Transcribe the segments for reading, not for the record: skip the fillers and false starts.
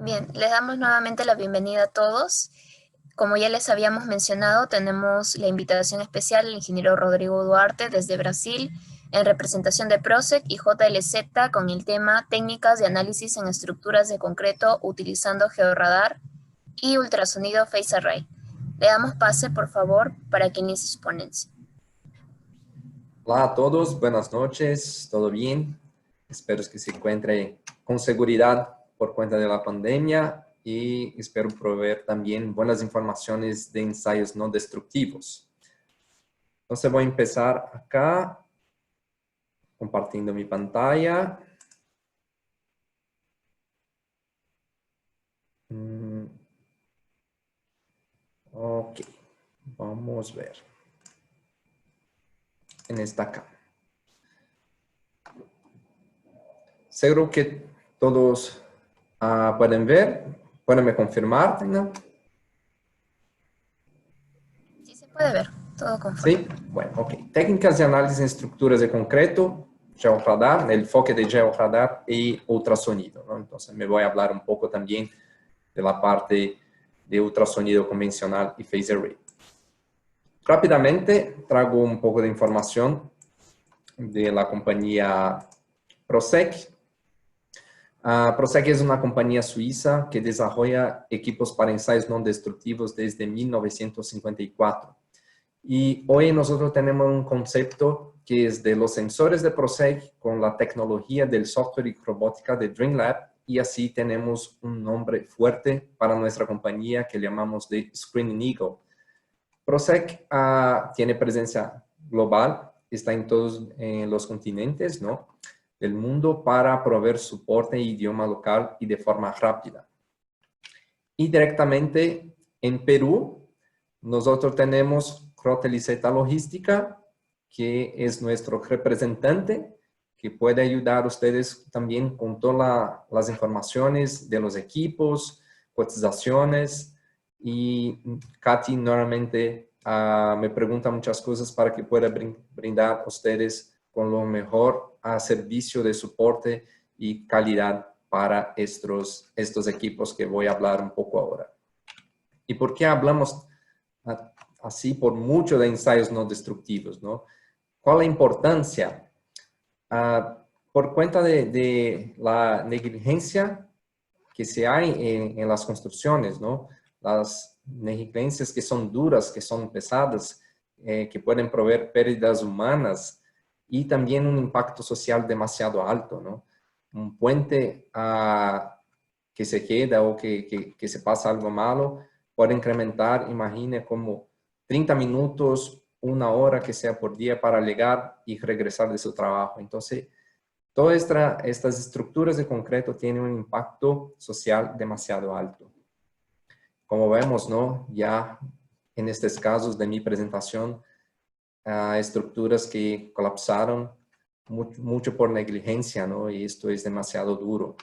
Bien, les damos nuevamente la bienvenida a todos. Como ya les habíamos mencionado, tenemos la invitación especial al ingeniero Rodrigo Duarte desde Brasil en representación de PROSEC y JLZ con el tema Técnicas de análisis en estructuras de concreto utilizando georradar y ultrasonido Phase Array. Le damos pase, por favor, para que inicie su ponencia. Hola a todos, buenas noches, ¿todo bien? Espero que se encuentre con seguridad por cuenta de la pandemia y espero proveer también buenas informaciones de ensayos no destructivos. Entonces voy a empezar acá, compartiendo mi pantalla. Ok, vamos a ver. En esta acá. Seguro que todos pueden ver, pueden me confirmar, ¿no? Sí se puede ver, todo conforme. Sí, bueno, ok. Técnicas de análisis en estructuras de concreto, georradar, el enfoque de georradar y ultrasonido, ¿no? Entonces me voy a hablar un poco también de la parte de ultrasonido convencional y phase array. Rápidamente traigo un poco de información de la compañía PROSEC. PROSEC es una compañía suiza que desarrolla equipos para ensayos no destructivos desde 1954. Y hoy nosotros tenemos un concepto que es de los sensores de PROSEC con la tecnología del software y robótica de DreamLab, y así tenemos un nombre fuerte para nuestra compañía que llamamos de Screening Eagle. PROSEC tiene presencia global, está en todos los continentes, ¿no?, del mundo para proveer soporte en idioma local y de forma rápida. Y directamente en Perú, nosotros tenemos JLZ Logística, que es nuestro representante, que puede ayudar a ustedes también con todas las informaciones de los equipos, cotizaciones. Y Katy normalmente me pregunta muchas cosas para que pueda brindar a ustedes con lo mejor servicio de soporte y calidad para estos equipos que voy a hablar un poco ahora. ¿Y por qué hablamos así por mucho de ensayos no destructivos, ¿no? ¿Cuál es la importancia? Por cuenta de la negligencia que se hay en las construcciones, ¿no? Las negligencias que son duras, que son pesadas, que pueden proveer pérdidas humanas y también un impacto social demasiado alto, ¿no? Un puente que se queda o que se pasa algo malo puede incrementar, imagine, como 30 minutos, una hora que sea por día para llegar y regresar de su trabajo. Entonces, todas estas estructuras de concreto tienen un impacto social demasiado alto. Como vemos, ¿no?, ya en estos casos de mi presentación, estructuras que colapsaron mucho por negligencia, ¿no? Y esto es demasiado duro.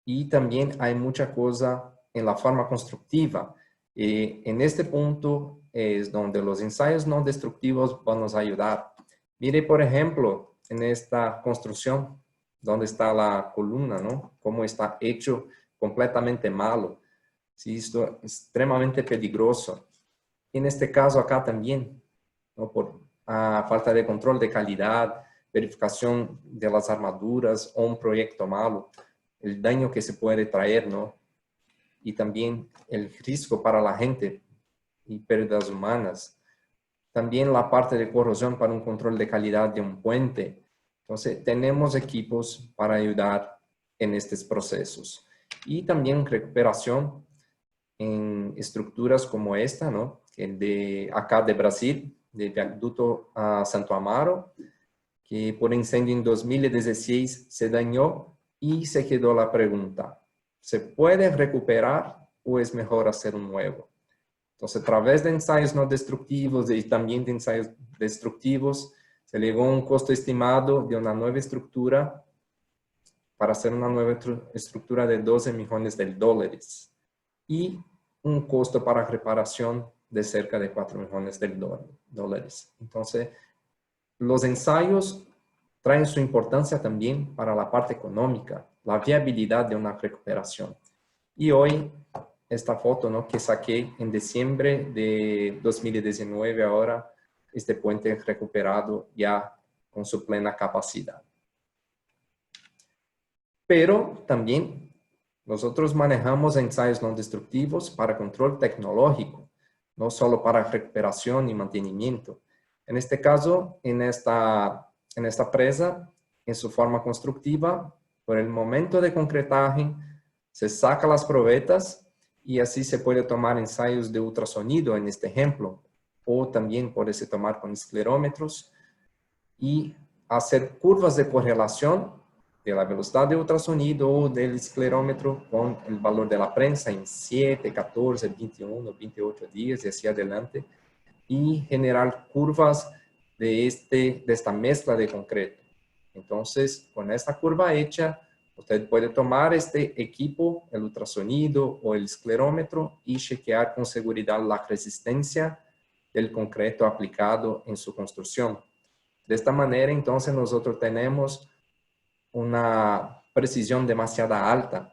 Y también hay mucha cosa en la forma constructiva. En este punto es donde los ensayos no destructivos van a ayudar. Mire, por ejemplo, en esta construcción, donde está la columna, ¿no?, cómo está hecho completamente malo. Sí, esto es extremadamente peligroso. En este caso acá también, ¿no?, por falta de control de calidad, verificación de las armaduras o un proyecto malo, el daño que se puede traer, ¿no? Y también el riesgo para la gente y pérdidas humanas. También la parte de corrosión para un control de calidad de un puente. Entonces, tenemos equipos para ayudar en estos procesos. Y también recuperación en estructuras como esta, ¿no?, de acá de Brasil, de Viaducto a Santo Amaro, que por incendio en 2016 se dañó y se quedó la pregunta: ¿se puede recuperar o es mejor hacer un nuevo? Entonces, a través de ensayos no destructivos y también de ensayos destructivos, se llegó a un costo estimado de una nueva estructura para hacer una nueva estructura de $12 millones y un costo para reparación de cerca de $4 millones. Entonces, los ensayos traen su importancia también para la parte económica, la viabilidad de una recuperación. Y hoy, esta foto, ¿no?, que saqué en diciembre de 2019, ahora este puente recuperado ya con su plena capacidad. Pero también nosotros manejamos ensayos no destructivos para control tecnológico, no solo para recuperación y mantenimiento. En este caso, en esta presa, en su forma constructiva, por el momento de concretaje, se saca las probetas y así se puede tomar ensayos de ultrasonido en este ejemplo, o también puede tomar con esclerómetros y hacer curvas de correlación de la velocidad de ultrasonido o del esclerómetro con el valor de la prensa en 7, 14, 21, 28 días y así adelante, y generar curvas de esta mezcla de concreto. Entonces, con esta curva hecha, usted puede tomar este equipo, el ultrasonido o el esclerómetro, y chequear con seguridad la resistencia del concreto aplicado en su construcción. De esta manera, entonces, nosotros tenemos una precisión demasiado alta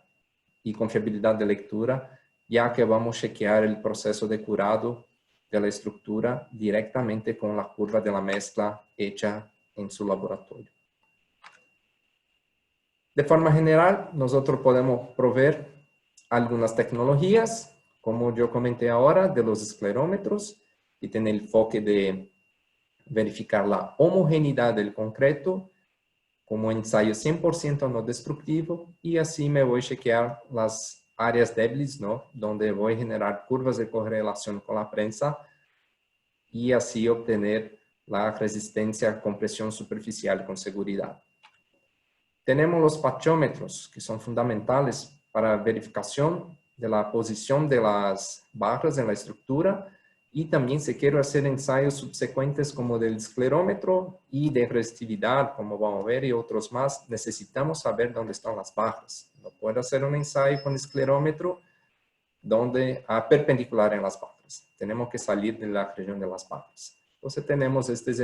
y confiabilidad de lectura, ya que vamos a chequear el proceso de curado de la estructura directamente con la curva de la mezcla hecha en su laboratorio. De forma general, nosotros podemos proveer algunas tecnologías, como yo comenté ahora, de los esclerómetros, y tener el enfoque de verificar la homogeneidad del concreto como ensayo 100% no destructivo, y así me voy a chequear las áreas débiles, ¿no?, donde voy a generar curvas de correlación con la prensa y así obtener la resistencia a compresión superficial con seguridad. Tenemos los pachómetros, que son fundamentales para verificación de la posición de las barras en la estructura, y también si quiero hacer ensayos subsecuentes como del esclerómetro y de resistividad, como vamos a ver, y otros más, necesitamos saber dónde están las barras. No puedo hacer un ensayo con esclerómetro donde perpendicular en las barras. Tenemos que salir de la región de las barras. Entonces tenemos estos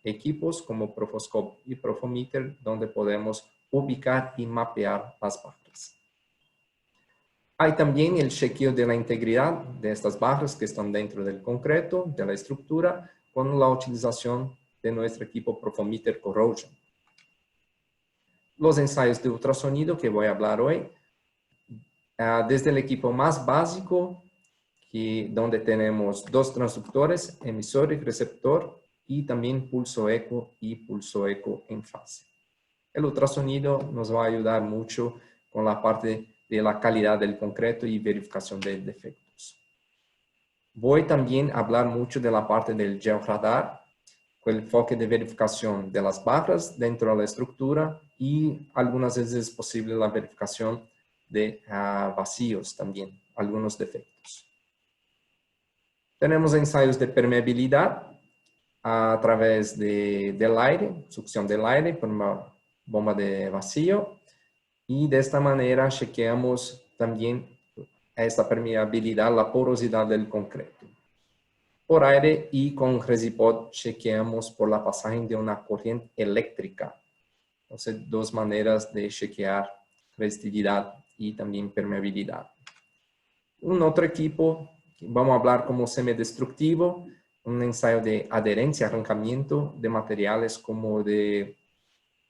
equipos como Profoscope y Profometer, donde podemos ubicar y mapear las barras. Hay también el chequeo de la integridad de estas barras que están dentro del concreto, de la estructura, con la utilización de nuestro equipo Profometer Corrosion. Los ensayos de ultrasonido que voy a hablar hoy, desde el equipo más básico, donde tenemos dos transductores, emisor y receptor, y también pulso eco y pulso eco en fase. El ultrasonido nos va a ayudar mucho con la parte de la calidad del concreto y verificación de defectos. Voy también a hablar mucho de la parte del georradar, con el enfoque de verificación de las barras dentro de la estructura, y algunas veces es posible la verificación de vacíos también, algunos defectos. Tenemos ensayos de permeabilidad a través del aire, succión del aire por una bomba de vacío, y de esta manera chequeamos también esta permeabilidad, la porosidad del concreto. Por aire y con Resipod chequeamos por la pasaje de una corriente eléctrica. Entonces, dos maneras de chequear resistividad y también permeabilidad. Un otro equipo, vamos a hablar como semidestructivo, un ensayo de adherencia, arrancamiento de materiales como de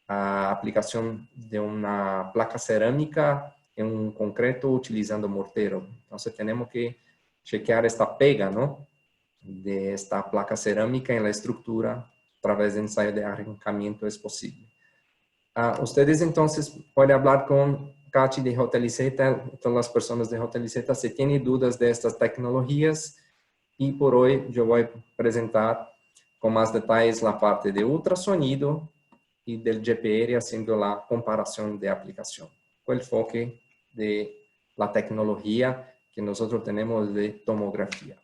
aplicación de una placa cerámica en un concreto utilizando mortero. Entonces tenemos que chequear esta pega, ¿no?, de esta placa cerámica en la estructura. A través de ensayo de arrancamiento es posible. Ustedes entonces pueden hablar con Katy de JLZ, todas las personas de JLZ, si tienen dudas de estas tecnologías, y por hoy yo voy a presentar con más detalles la parte de ultrasonido y del GPR, haciendo la comparación de aplicación, con el enfoque de la tecnología que nosotros tenemos de tomografía.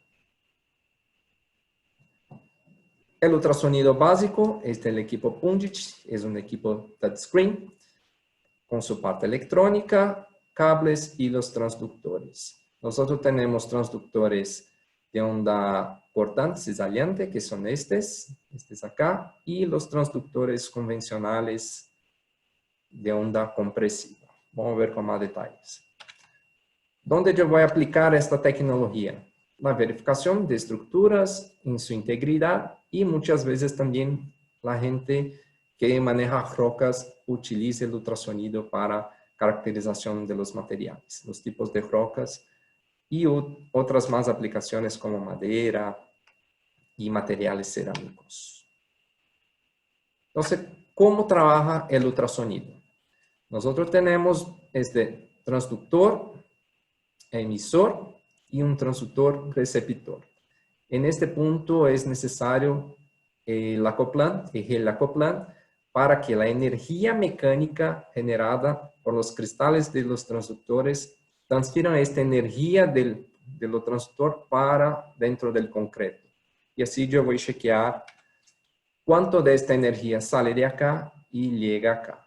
El ultrasonido básico es el equipo Pundit, es un equipo touchscreen con su parte electrónica, cables y los transductores. Nosotros tenemos transductores de onda cortante, cizallante, que son estos acá, y los transductores convencionales de onda compresiva. Vamos a ver con más detalles. ¿Dónde yo voy a aplicar esta tecnología? La verificación de estructuras en su integridad y muchas veces también la gente que maneja rocas utiliza el ultrasonido para caracterización de los materiales, los tipos de rocas y otras más aplicaciones como madera y materiales cerámicos. Entonces, ¿cómo trabaja el ultrasonido? Nosotros tenemos este transductor, emisor y un transductor receptor. En este punto es necesario el acoplan para que la energía mecánica generada por los cristales de los transductores transfieran esta energía del transductor para dentro del concreto. Y así yo voy a chequear cuánto de esta energía sale de acá y llega acá.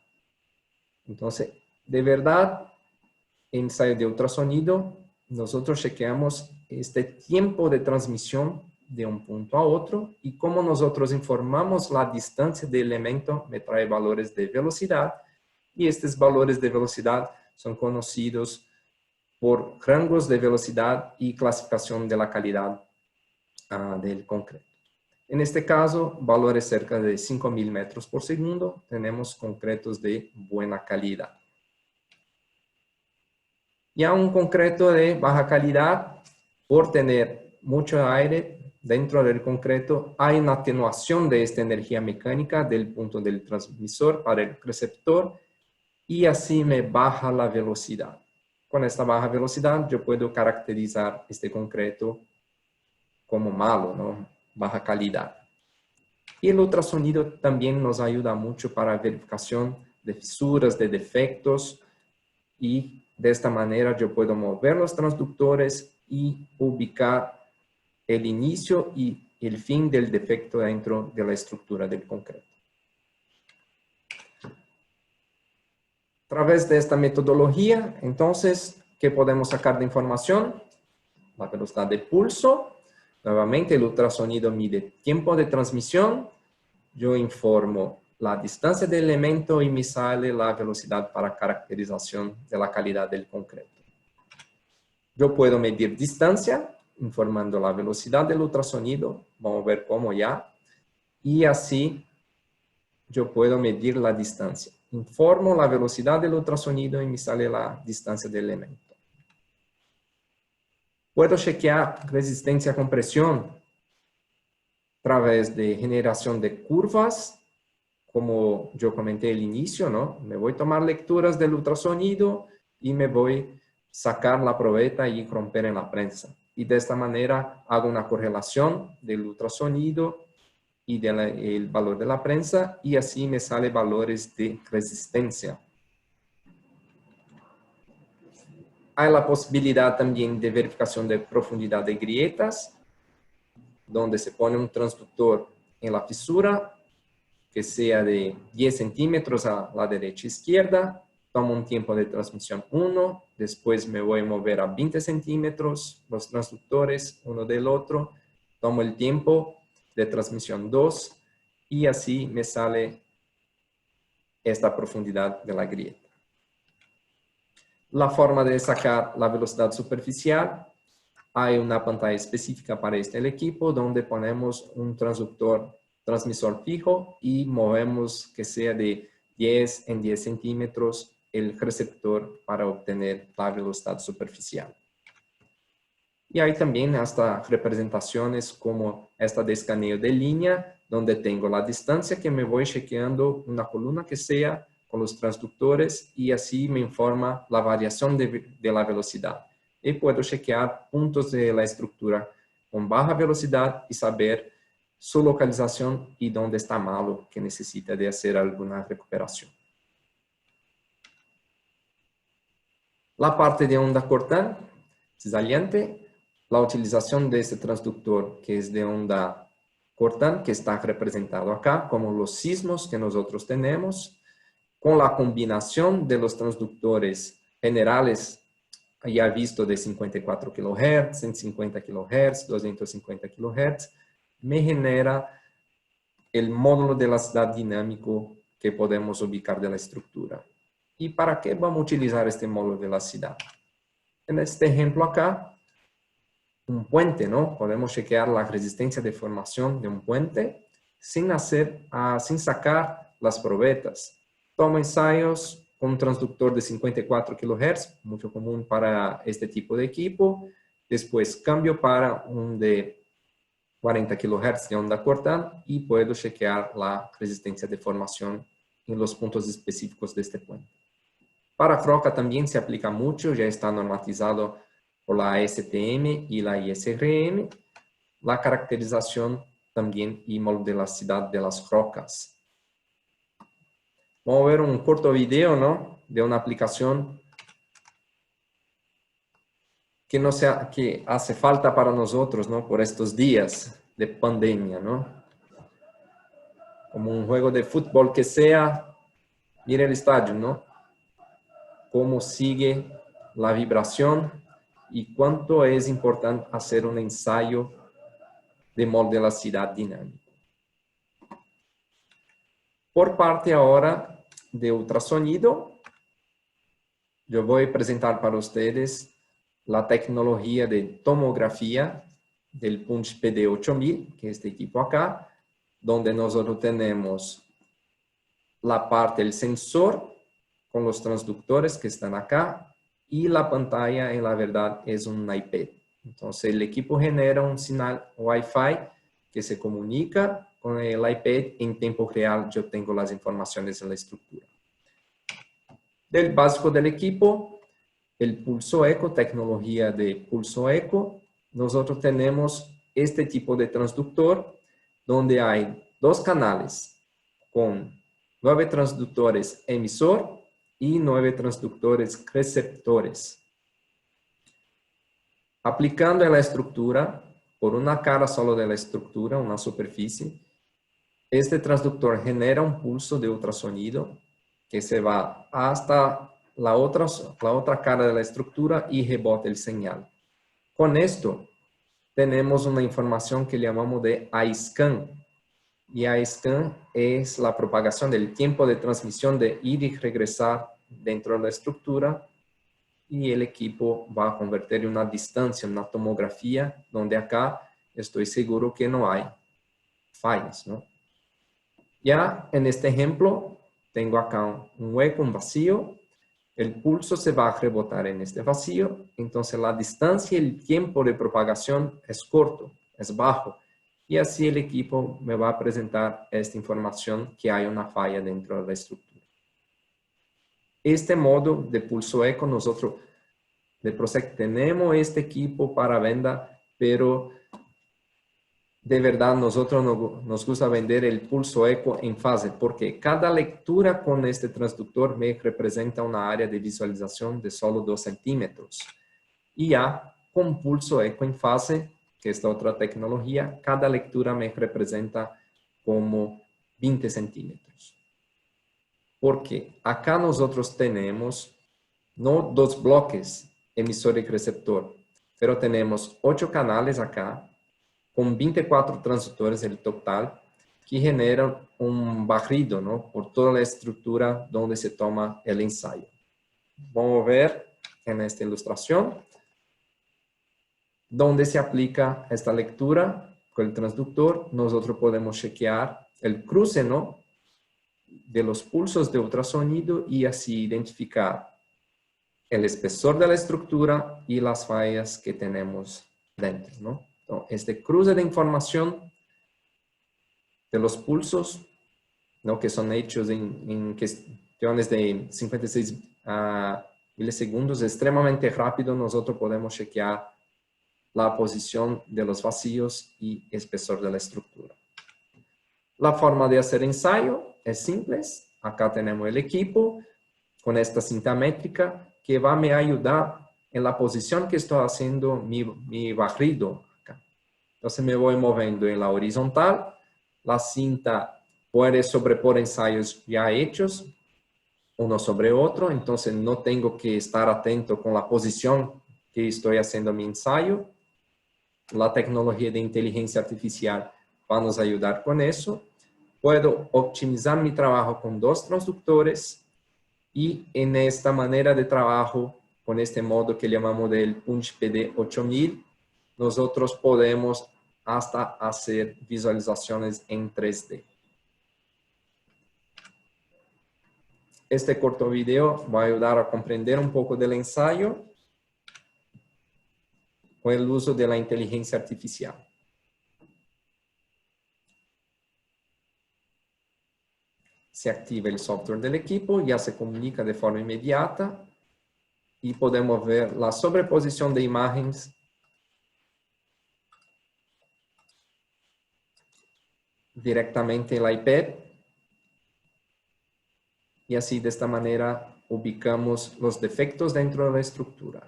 Entonces, de verdad, en ensayo de ultrasonido, nosotros chequeamos este tiempo de transmisión de un punto a otro y como nosotros informamos la distancia del elemento, me trae valores de velocidad y estos valores de velocidad son conocidos por rangos de velocidad y clasificación de la calidad del concreto. En este caso, valores cerca de 5.000 metros por segundo, tenemos concretos de buena calidad. Ya un concreto de baja calidad, por tener mucho aire dentro del concreto, hay una atenuación de esta energía mecánica del punto del transmisor para el receptor y así me baja la velocidad. Con esta baja velocidad yo puedo caracterizar este concreto como malo, ¿no? Baja calidad. Y el ultrasonido también nos ayuda mucho para verificación de fisuras, de defectos y de esta manera yo puedo mover los transductores y ubicar el inicio y el fin del defecto dentro de la estructura del concreto. A través de esta metodología, entonces, ¿qué podemos sacar de información? La velocidad de pulso. Nuevamente, el ultrasonido mide tiempo de transmisión. Yo informo la distancia del elemento y me sale la velocidad para caracterización de la calidad del concreto. Yo puedo medir distancia, informando la velocidad del ultrasonido. Vamos a ver cómo ya. Y así yo puedo medir la distancia. Informo la velocidad del ultrasonido y me sale la distancia del elemento. Puedo chequear resistencia a compresión a través de generación de curvas, como yo comenté al inicio, ¿no? Me voy a tomar lecturas del ultrasonido y me voy a sacar la probeta y romper en la prensa. Y de esta manera hago una correlación del ultrasonido y del valor de la prensa y así me salen valores de resistencia. Hay la posibilidad también de verificación de profundidad de grietas, donde se pone un transductor en la fisura que sea de 10 centímetros a la derecha e izquierda, tomo un tiempo de transmisión 1, después me voy a mover a 20 centímetros los transductores uno del otro, tomo el tiempo de transmisión 2 y así me sale esta profundidad de la grieta. La forma de sacar la velocidad superficial, hay una pantalla específica para este equipo donde ponemos un transmisor fijo y movemos que sea de 10 en 10 centímetros el receptor para obtener la velocidad superficial. Y hay también hasta representaciones como esta de escaneo de línea, donde tengo la distancia que me voy chequeando una columna que sea con los transductores y así me informa la variación de la velocidad. Y puedo chequear puntos de la estructura con baja velocidad y saber su localización y dónde está malo, que necesita de hacer alguna recuperación. La parte de onda cortante, cizallante, la utilización de este transductor que es de onda cortante, que está representado acá, como los sismos que nosotros tenemos, con la combinación de los transductores generales, ya visto de 54 kHz, 150 kHz, 250 kHz, me genera el módulo de elasticidad dinámico que podemos ubicar de la estructura. ¿Y para qué vamos a utilizar este módulo de elasticidad? En este ejemplo acá, un puente, ¿no? Podemos chequear la resistencia de formación de un puente sin sacar las probetas. Tomo ensayos con un transductor de 54 kHz, mucho común para este tipo de equipo. Después cambio para un de 40 kHz de onda corta y puedo chequear la resistencia de formación en los puntos específicos de este puente. Para Croca también se aplica mucho, ya está normatizado por la ASTM y la ISRM, la caracterización también y modelacidad de las rocas. Vamos a ver un corto video, ¿no? De una aplicación que hace falta para nosotros, ¿no? Por estos días de pandemia, ¿no? Como un juego de fútbol que sea, mire el estadio, ¿no? Cómo sigue la vibración y cuánto es importante hacer un ensayo de modelacidad dinámica. Por parte ahora de ultrasonido, yo voy a presentar para ustedes la tecnología de tomografía del Punch PD8000, que es este equipo acá, donde nosotros tenemos la parte del sensor con los transductores que están acá y la pantalla en la verdad es un iPad. Entonces el equipo genera un señal Wi-Fi que se comunica con el iPad en tiempo real. Yo tengo las informaciones en la estructura. Del básico del equipo, el pulso eco, tecnología de pulso eco. Nosotros tenemos este tipo de transductor donde hay dos canales con 9 transductores emisor y 9 transductores receptores. Aplicando en la estructura, por una cara solo de la estructura, una superficie, este transductor genera un pulso de ultrasonido que se va hasta la otra cara de la estructura y rebota el señal. Con esto, tenemos una información que llamamos de iScan. Y iScan es la propagación del tiempo de transmisión de ir y regresar dentro de la estructura. Y el equipo va a convertir en una distancia, en una tomografía, donde acá estoy seguro que no hay fallas, ¿no? Ya en este ejemplo, tengo acá un hueco, un vacío. El pulso se va a rebotar en este vacío. Entonces la distancia y el tiempo de propagación es corto, es bajo. Y así el equipo me va a presentar esta información que hay una falla dentro de la estructura. Este modo de pulso eco, nosotros de PROSEC tenemos este equipo para venta, pero de verdad nosotros nos gusta vender el pulso eco en fase, porque cada lectura con este transductor me representa una área de visualización de solo 2 centímetros. Y ya con pulso eco en fase, que es otra tecnología, cada lectura me representa como 20 centímetros. Porque acá nosotros tenemos no 2 bloques, emisor y receptor, pero tenemos 8 canales acá, con 24 transductores el total, que generan un barrido, ¿no? Por toda la estructura donde se toma el ensayo. Vamos a ver en esta ilustración, donde se aplica esta lectura con el transductor. Nosotros podemos chequear el cruce, ¿no? De los pulsos de ultrasonido y así identificar el espesor de la estructura y las fallas que tenemos dentro, ¿no? Entonces, este cruce de información de los pulsos, ¿no? Que son hechos en cuestiones de 56 milisegundos, extremadamente rápido, nosotros podemos chequear la posición de los vacíos y espesor de la estructura. La forma de hacer ensayo es simple. Acá tenemos el equipo con esta cinta métrica que va a me ayudar en la posición que estoy haciendo mi barrido. Acá. Entonces me voy moviendo en la horizontal. La cinta puede sobrepor ensayos ya hechos, uno sobre otro. Entonces no tengo que estar atento con la posición que estoy haciendo mi ensayo. La tecnología de inteligencia artificial va a nos ayudar con eso. Puedo optimizar mi trabajo con 2 transductores y en esta manera de trabajo con este modo que llamamos del Punch PD 8000, nosotros podemos hasta hacer visualizaciones en 3D. Este corto video va a ayudar a comprender un poco del ensayo con el uso de la inteligencia artificial. Se activa el software del equipo, ya se comunica de forma inmediata y podemos ver la sobreposición de imágenes directamente en la iPad. Y así, de esta manera, ubicamos los defectos dentro de la estructura.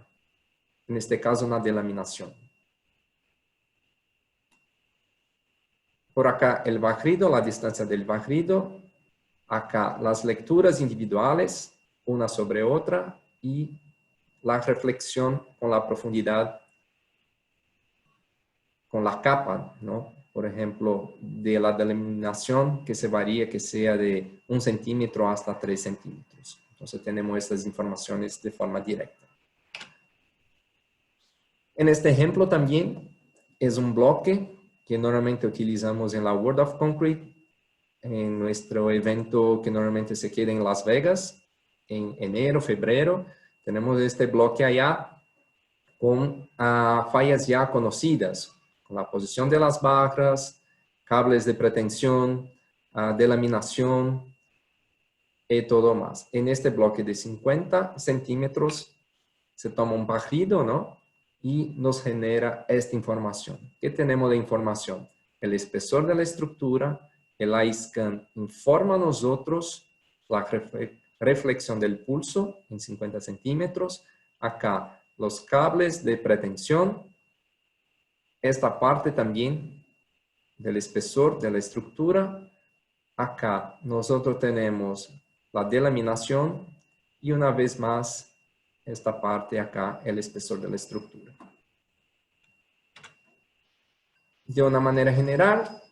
En este caso, una delaminación. Por acá, el barrido, la distancia del barrido. Acá, las lecturas individuales, una sobre otra. Y la reflexión con la profundidad, con la capa, ¿no? Por ejemplo, de la delaminación que se varía, que sea de 1 centímetro hasta 3 centímetros. Entonces tenemos estas informaciones de forma directa. En este ejemplo también es un bloque que normalmente utilizamos en la World of Concrete, en nuestro evento que normalmente se queda en Las Vegas, en enero, febrero. Tenemos este bloque allá con fallas ya conocidas, con la posición de las barras, cables de pretensión, delaminación y todo más. En este bloque de 50 centímetros se toma un barrido, ¿no? Y nos genera esta información. ¿Qué tenemos de información? El espesor de la estructura, el iScan informa a nosotros la reflexión del pulso en 50 centímetros. Acá los cables de pretensión. Esta parte también del espesor de la estructura. Acá nosotros tenemos la delaminación y una vez más esta parte acá, el espesor de la estructura. De una manera general,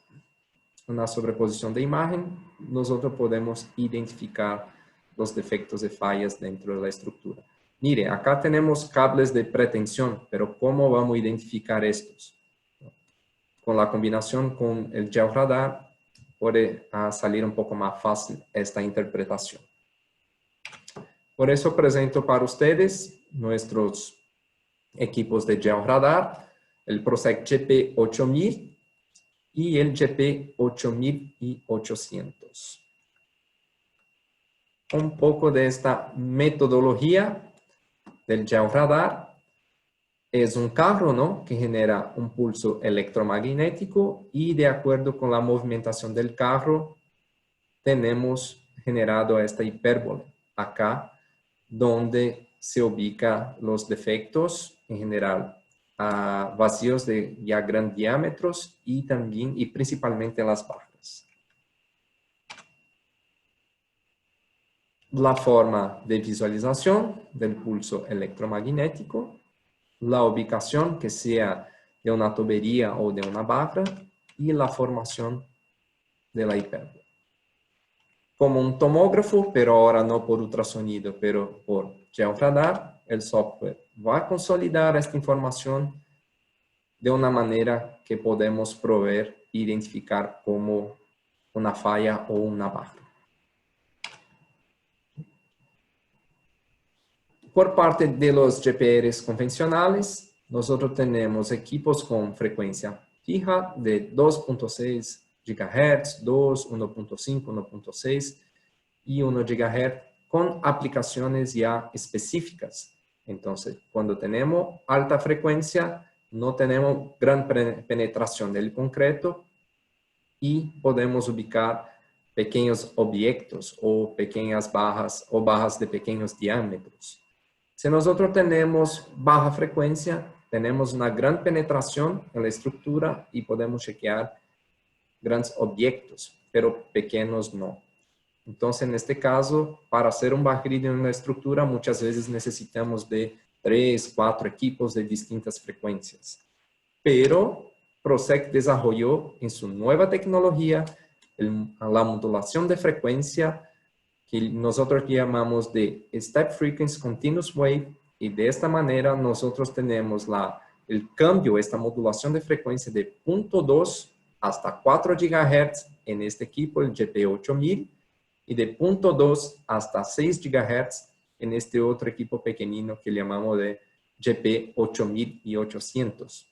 una sobreposición de imagen, nosotros podemos identificar los defectos de fallas dentro de la estructura. Mire, acá tenemos cables de pretensión, pero ¿cómo vamos a identificar estos? Con la combinación con el GeoRadar puede salir un poco más fácil esta interpretación. Por eso presento para ustedes nuestros equipos de GeoRadar, el ProSec GP8000 y el GP8800. Un poco de esta metodología del GeoRadar. Es un carro, ¿no?, que genera un pulso electromagnético y de acuerdo con la movimentación del carro tenemos generado esta hipérbole acá donde se ubican los defectos en general, vacíos de ya grandes diámetros y también y principalmente las barras. La forma de visualización del pulso electromagnético, la ubicación que sea de una tubería o de una barra y la formación de la hipérbole. Como un tomógrafo, pero ahora no por ultrasonido, pero por GeoRadar, el software va a consolidar esta información de una manera que podemos proveer e identificar como una falla o una barra. Por parte de los GPRs convencionales, nosotros tenemos equipos con frecuencia fija de 2.6 GHz, 2, 1.5, 1.6 y 1 GHz con aplicaciones ya específicas. Entonces, cuando tenemos alta frecuencia, no tenemos gran penetración del concreto y podemos ubicar pequeños objetos o pequeñas barras o barras de pequeños diámetros. Si nosotros tenemos baja frecuencia, tenemos una gran penetración en la estructura y podemos chequear grandes objetos, pero pequeños no. Entonces, en este caso, para hacer un barrido en una estructura, muchas veces necesitamos de 3, 4 equipos de distintas frecuencias. Pero ProSec desarrolló en su nueva tecnología la modulación de frecuencia que nosotros llamamos de Step Frequency Continuous Wave Y de esta manera nosotros tenemos el cambio, esta modulación de frecuencia de 0.2 hasta 4 GHz en este equipo, el GP8000, y de 0.2 hasta 6 GHz en este otro equipo pequeñino que llamamos de GP8800.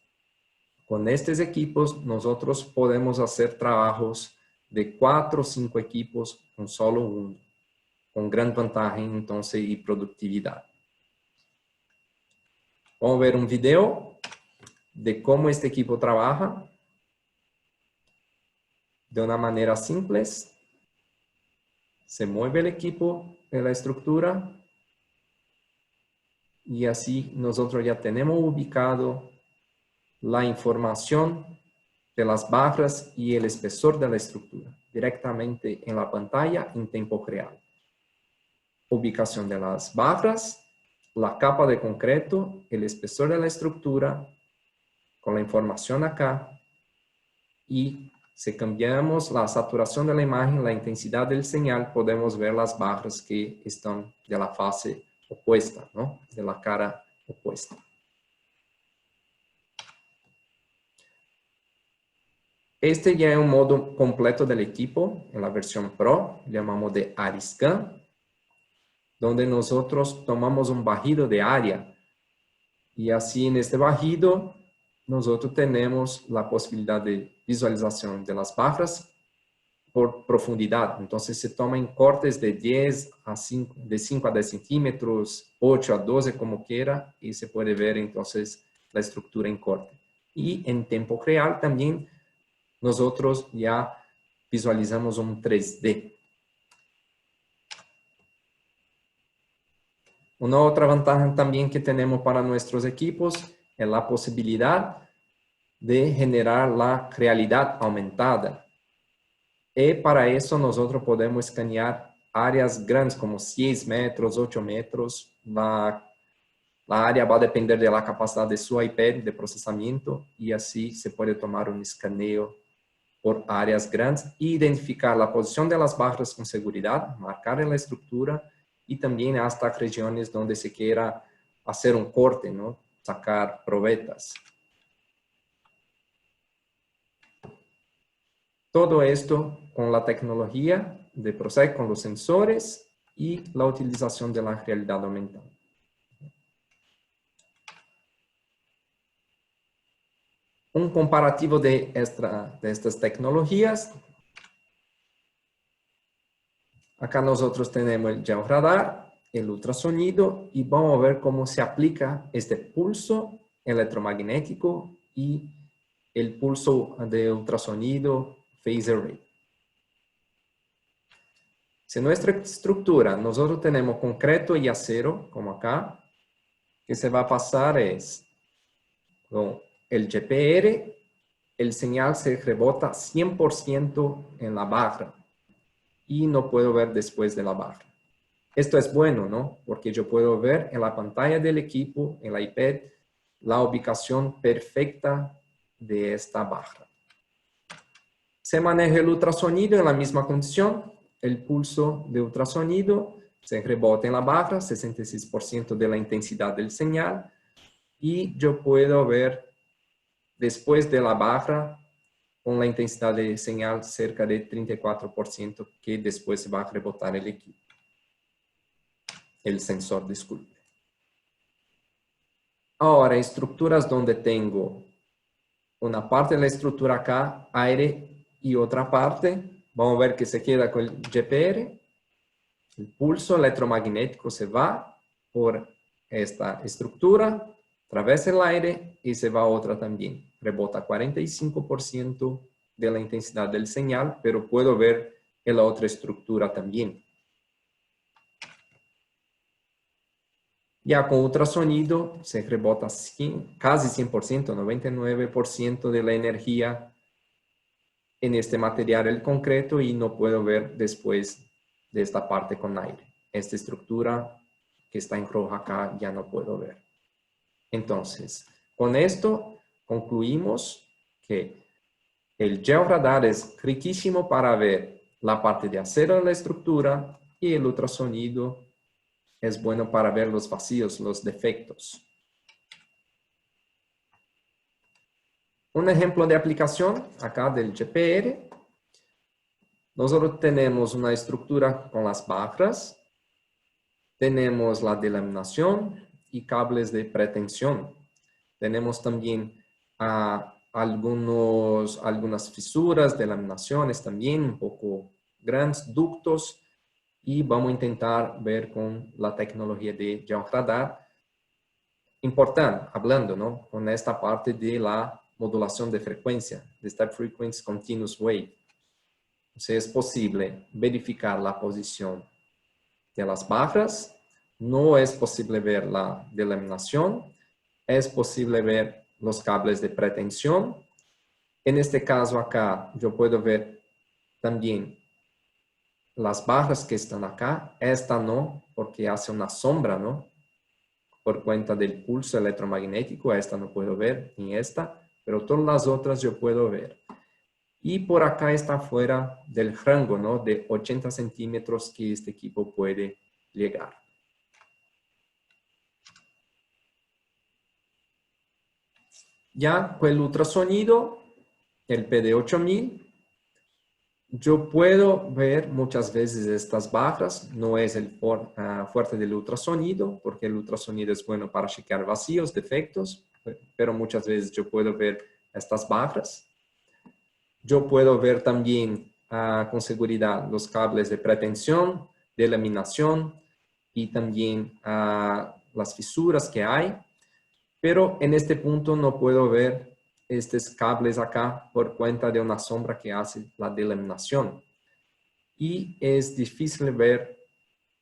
Con estos equipos nosotros podemos hacer trabajos de 4 o 5 equipos con solo uno, con gran ventaja entonces y productividad. Vamos a ver un video de cómo este equipo trabaja de una manera simple. Se mueve el equipo en la estructura y así nosotros ya tenemos ubicado la información de las barras y el espesor de la estructura directamente en la pantalla en tiempo real. Ubicación de las barras, la capa de concreto, el espesor de la estructura, con la información acá, y si cambiamos la saturación de la imagen, la intensidad del señal, podemos ver las barras que están de la fase opuesta, ¿no? De la cara opuesta. Este ya es un modo completo del equipo, en la versión Pro, llamamos de ARISCAN, donde nosotros tomamos un barrido de área. Y así en este barrido, nosotros tenemos la posibilidad de visualización de las barras por profundidad. Entonces se toman cortes de 5 a 10 centímetros, 8 a 12, como quiera, y se puede ver entonces la estructura en corte. Y en tiempo real también nosotros ya visualizamos un 3D. Una otra ventaja también que tenemos para nuestros equipos es la posibilidad de generar la realidad aumentada. Y para eso nosotros podemos escanear áreas grandes como 6 metros, 8 metros. La área va a depender de la capacidad de su iPad de procesamiento y así se puede tomar un escaneo por áreas grandes e identificar la posición de las barras con seguridad, marcar en la estructura y también hasta regiones donde se quiera hacer un corte, ¿no? Sacar probetas. Todo esto con la tecnología de ProSec, con los sensores y la utilización de la realidad aumentada. Un comparativo de estas tecnologías. Acá nosotros tenemos el georradar, el ultrasonido y vamos a ver cómo se aplica este pulso electromagnético y el pulso de ultrasonido phase array. Si en nuestra estructura nosotros tenemos concreto y acero, como acá, que se va a pasar es con el GPR, el señal se rebota 100% en la barra y no puedo ver después de la barra. Esto es bueno, ¿no? Porque yo puedo ver en la pantalla del equipo, en la iPad, la ubicación perfecta de esta barra. Se maneja el ultrasonido en la misma condición. El pulso de ultrasonido se rebota en la barra, 66% de la intensidad del señal. Y yo puedo ver después de la barra con la intensidad de señal cerca de 34% que después va a rebotar el equipo. El sensor, disculpe. Ahora, estructuras donde tengo una parte de la estructura acá, aire y otra parte, vamos a ver que se queda con el GPR. El pulso electromagnético se va por esta estructura, atraviesa el aire y se va a otra también. Rebota 45% de la intensidad del señal, pero puedo ver en la otra estructura también. Ya con ultrasonido se rebota casi 100%, 99% de la energía en este material, el concreto, y no puedo ver después de esta parte con aire. Esta estructura que está en rojo acá ya no puedo ver. Entonces, con esto concluimos que el georradar es riquísimo para ver la parte de acero de la estructura y el ultrasonido es bueno para ver los vacíos, los defectos. Un ejemplo de aplicación acá del GPR. Nosotros tenemos una estructura con las barras, tenemos la delaminación y cables de pretensión. Tenemos también algunas fisuras, delaminaciones también un poco grandes, ductos, y vamos a intentar ver con la tecnología de GeoRadar. Importante, hablando, ¿no? Con esta parte de la modulación de frecuencia, de Step Frequency Continuous Wave. Entonces es posible verificar la posición de las barras, no es posible ver la delaminación, es posible ver los cables de pretensión. En este caso acá yo puedo ver también las barras que están acá. Esta no, porque hace una sombra, ¿no? Por cuenta del pulso electromagnético, esta no puedo ver, ni esta, pero todas las otras yo puedo ver. Y por acá está fuera del rango, ¿no? De 80 centímetros que este equipo puede llegar. Ya con el ultrasonido, el PD8000, yo puedo ver muchas veces estas barras. No es el fuerte del ultrasonido, porque el ultrasonido es bueno para chequear vacíos, defectos, pero muchas veces yo puedo ver estas barras. Yo puedo ver también con seguridad los cables de pretensión, de laminación y también las fisuras que hay. Pero en este punto no puedo ver estos cables acá por cuenta de una sombra que hace la delaminación. Y es difícil ver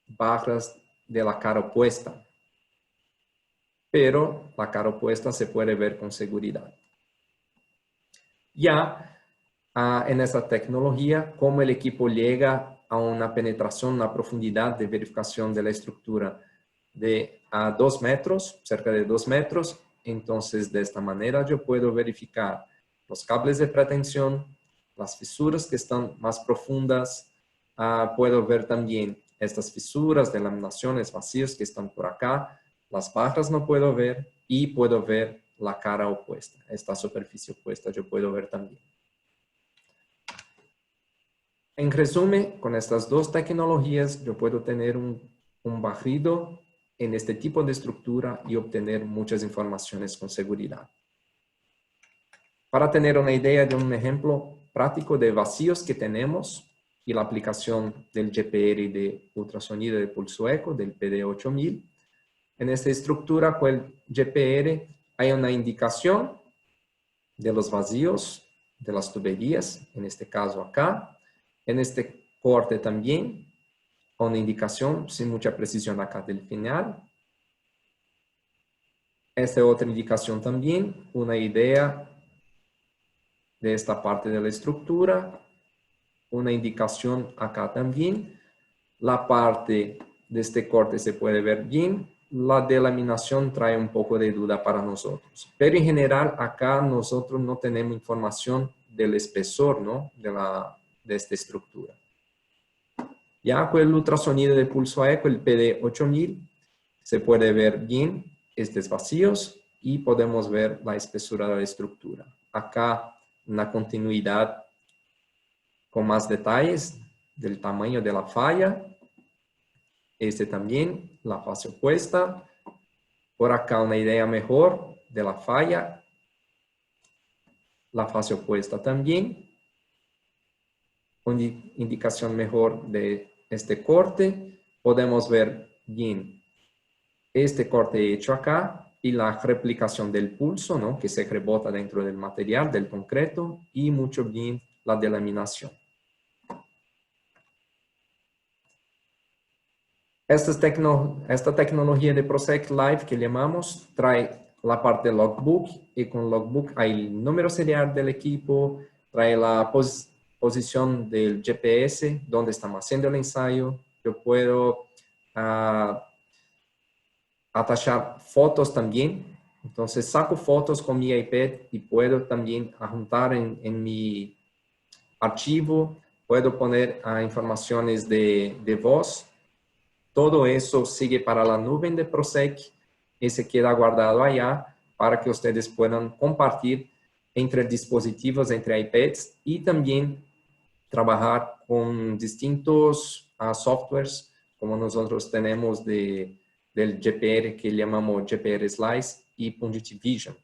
barras de la cara opuesta. Pero la cara opuesta se puede ver con seguridad. Ya en esta tecnología, cómo el equipo llega a una penetración, una profundidad de verificación de la estructura de 2 metros, cerca de 2 metros. Entonces, de esta manera yo puedo verificar los cables de pretensión, las fisuras que están más profundas. Puedo ver también estas fisuras de laminaciones, vacíos que están por acá. Las barras no puedo ver y puedo ver la cara opuesta, esta superficie opuesta yo puedo ver también. En resumen, con estas dos tecnologías yo puedo tener un barrido en este tipo de estructura y obtener muchas informaciones con seguridad. Para tener una idea de un ejemplo práctico de vacíos que tenemos y la aplicación del GPR de ultrasonido de pulso eco, del PD8000, en esta estructura con el GPR hay una indicación de los vacíos de las tuberías, en este caso acá. En este corte también, una indicación sin mucha precisión acá del final. Esta otra indicación también, una idea de esta parte de la estructura. Una indicación acá también. La parte de este corte se puede ver bien. La delaminación trae un poco de duda para nosotros. Pero en general acá nosotros no tenemos información del espesor, ¿no? de esta estructura. Ya con el ultrasonido de pulso eco, el PD8000, se puede ver bien estos vacíos y podemos ver la espesura de la estructura. Acá una continuidad con más detalles del tamaño de la falla. Este también, la fase opuesta. Por acá una idea mejor de la falla. La fase opuesta también. Una indicación mejor de este corte. Podemos ver bien este corte hecho acá y la replicación del pulso, ¿no? Que se rebota dentro del material, del concreto, y mucho bien la delaminación. Esta tecnología de ProSec Live que llamamos trae la parte logbook, y con logbook hay el número serial del equipo, trae la posición del GPS, donde estamos haciendo el ensayo. Yo puedo atachar fotos también. Entonces saco fotos con mi iPad y puedo también adjuntar en mi archivo. Puedo poner informaciones de voz todo eso sigue para la nube de Prosec y se queda guardado allá para que ustedes puedan compartir entre dispositivos, entre iPads y también trabajar con distintos softwares como nosotros tenemos del GPR que llamamos GPR Slice y Pungent Vision.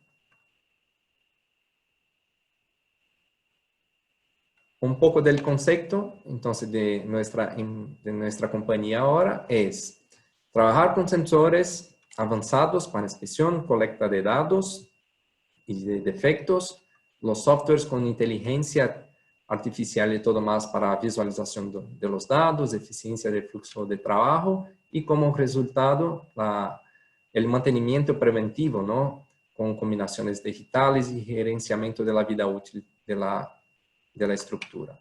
Un poco del concepto, entonces, de nuestra compañía ahora es trabajar con sensores avanzados para inspección, colecta de datos y de defectos, los softwares con inteligencia artificial y todo más para visualización de los datos, eficiencia del flujo de trabajo y como resultado el mantenimiento preventivo, ¿no? Con combinaciones digitales y gerenciamiento de la vida útil de la estructura.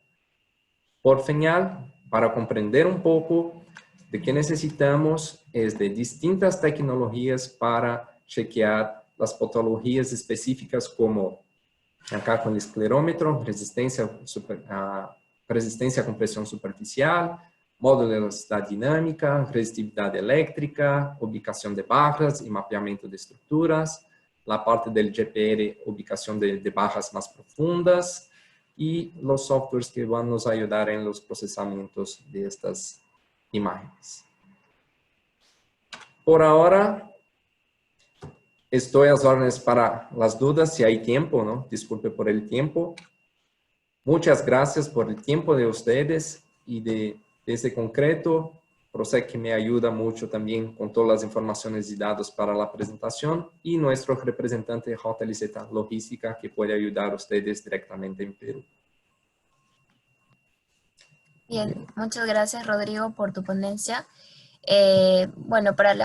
Por final, para comprender un poco de qué necesitamos es de distintas tecnologías para chequear las patologías específicas como acá con el esclerómetro, resistencia con presión superficial, módulo de velocidad dinámica, resistividad eléctrica, ubicación de barras y mapeamiento de estructuras, la parte del GPR, ubicación de barras más profundas y los softwares que van a nos ayudar en los procesamientos de estas imágenes. Por ahora, estoy a las órdenes para las dudas, si hay tiempo, ¿no? Disculpe por el tiempo. Muchas gracias por el tiempo de ustedes y de ese concreto. Prosec que me ayuda mucho también con todas las informaciones y datos para la presentación y nuestro representante JLZ Logística que puede ayudar a ustedes directamente en Perú. Bien, muchas gracias Rodrigo por tu ponencia. Bueno, para la